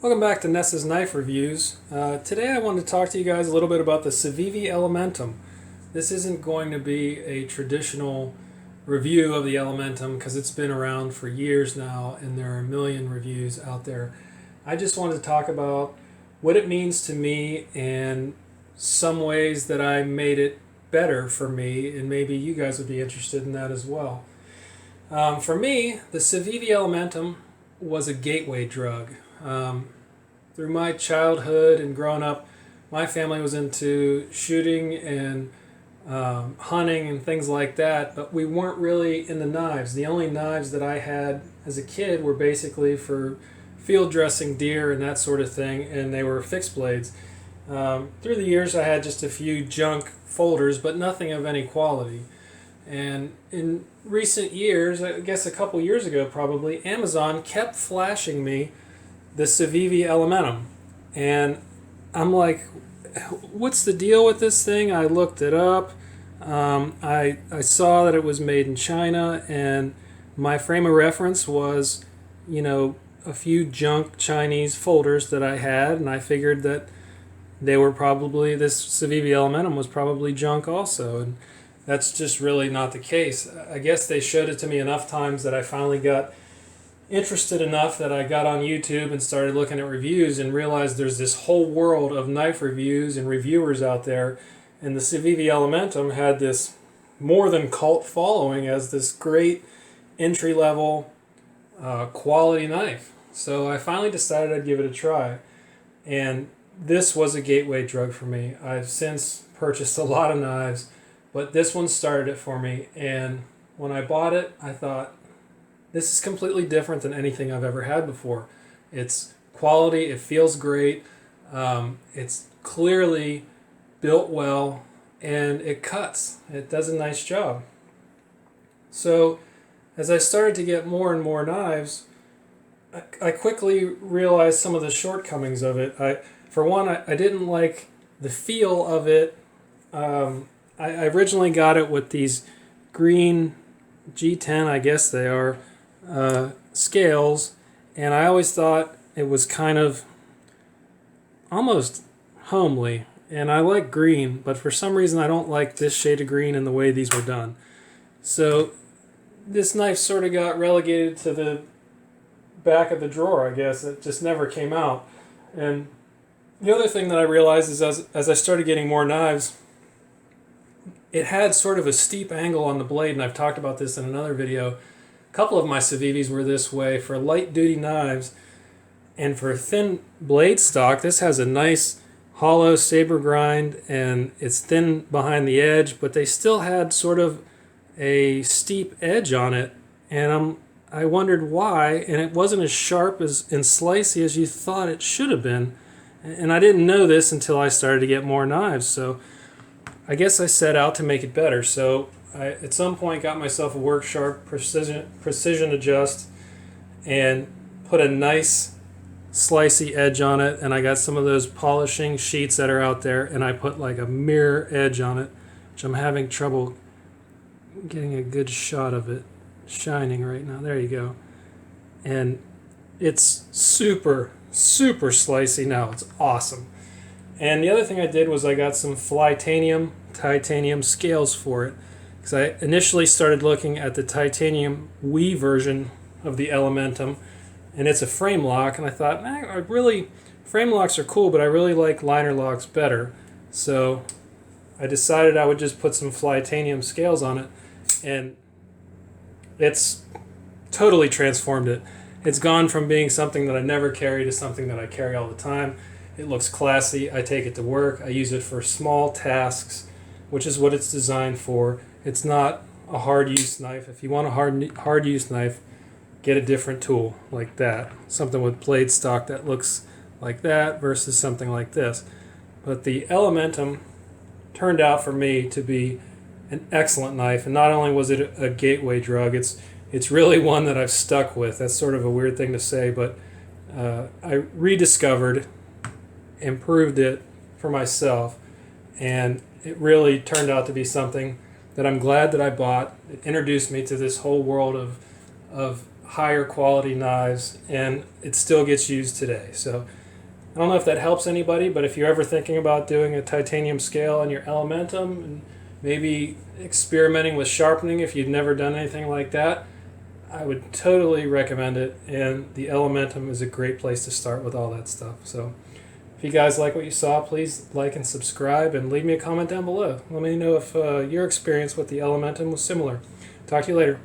Welcome back to Nessa's Knife Reviews. Today I wanted to talk to you guys a little bit about the Civivi Elementum. This isn't going to be a traditional review of the Elementum because it's been around for years now and there are a million reviews out there. I just wanted to talk about what it means to me and some ways that I made it better for me, and maybe you guys would be interested in that as well. For me, the Civivi Elementum was a gateway drug. Through my childhood and growing up, my family was into shooting and hunting and things like that, but we weren't really into knives. The only knives that I had as a kid were basically for field dressing deer and that sort of thing, and they were fixed blades. Through the years, I had just a few junk folders, but nothing of any quality. And in recent years, I guess a couple years ago probably, Amazon kept flashing me the Civivi Elementum. And I'm like, what's the deal with this thing? I looked it up. I saw that it was made in China, and my frame of reference was, a few junk Chinese folders that I had, and I figured that they were probably, this Civivi Elementum was probably junk also. And that's just really not the case. I guess they showed it to me enough times that I finally got interested enough that I got on YouTube and started looking at reviews and realized there's this whole world of knife reviews and reviewers out there. And the Civivi Elementum had this more than cult following as this great entry-level quality knife. So I finally decided I'd give it a try. And this was a gateway drug for me. I've since purchased a lot of knives, but this one started it for me. And when I bought it, I thought, this is completely different than anything I've ever had before. It's quality, it feels great, it's clearly built well, and it cuts. It does a nice job. So as I started to get more and more knives, I quickly realized some of the shortcomings of it. For one, I didn't like the feel of it. I originally got it with these green G10, I guess they are, scales, and I always thought it was kind of almost homely, and I like green, but for some reason I don't like this shade of green and the way these were done. So this knife sort of got relegated to the back of the drawer, I guess. It just never came out. And the other thing that I realized is as I started getting more knives, it had sort of a steep angle on the blade, and I've talked about this in another video. A couple of my Civivis were this way for light-duty knives, and for thin blade stock, this has a nice hollow saber grind, and it's thin behind the edge, but they still had sort of a steep edge on it, and I wondered why, and it wasn't as sharp and slicey as you thought it should have been, and I didn't know this until I started to get more knives, so I guess I set out to make it better. So I, at some point, got myself a Work Sharp precision adjust and put a nice slicey edge on it, and I got some of those polishing sheets that are out there, and I put like a mirror edge on it, which I'm having trouble getting a good shot of it shining right now. There you go. And it's super slicey now. It's awesome. And the other thing I did was I got some titanium scales for it, because I initially started looking at the titanium Wii version of the Elementum, and it's a frame lock, and I thought, frame locks are cool, but I really like liner locks better. So I decided I would just put some titanium scales on it, and it's totally transformed it. It's gone from being something that I never carry to something that I carry all the time. It looks classy. I take it to work. I use it for small tasks, which is what it's designed for. It's not a hard-use knife. If you want a hard-use knife, get a different tool like that. Something with blade stock that looks like that versus something like this. But the Elementum turned out for me to be an excellent knife, and not only was it a gateway drug, it's really one that I've stuck with. That's sort of a weird thing to say, but I rediscovered, improved it for myself, and it really turned out to be something that I'm glad that I bought. It introduced me to this whole world of higher quality knives, and it still gets used today. So I don't know if that helps anybody, but if you're ever thinking about doing a titanium scale on your Elementum and maybe experimenting with sharpening if you've never done anything like that, I would totally recommend it, and the Elementum is a great place to start with all that stuff. So if you guys like what you saw, please like and subscribe, and leave me a comment down below. Let me know if your experience with the Elementum was similar. Talk to you later.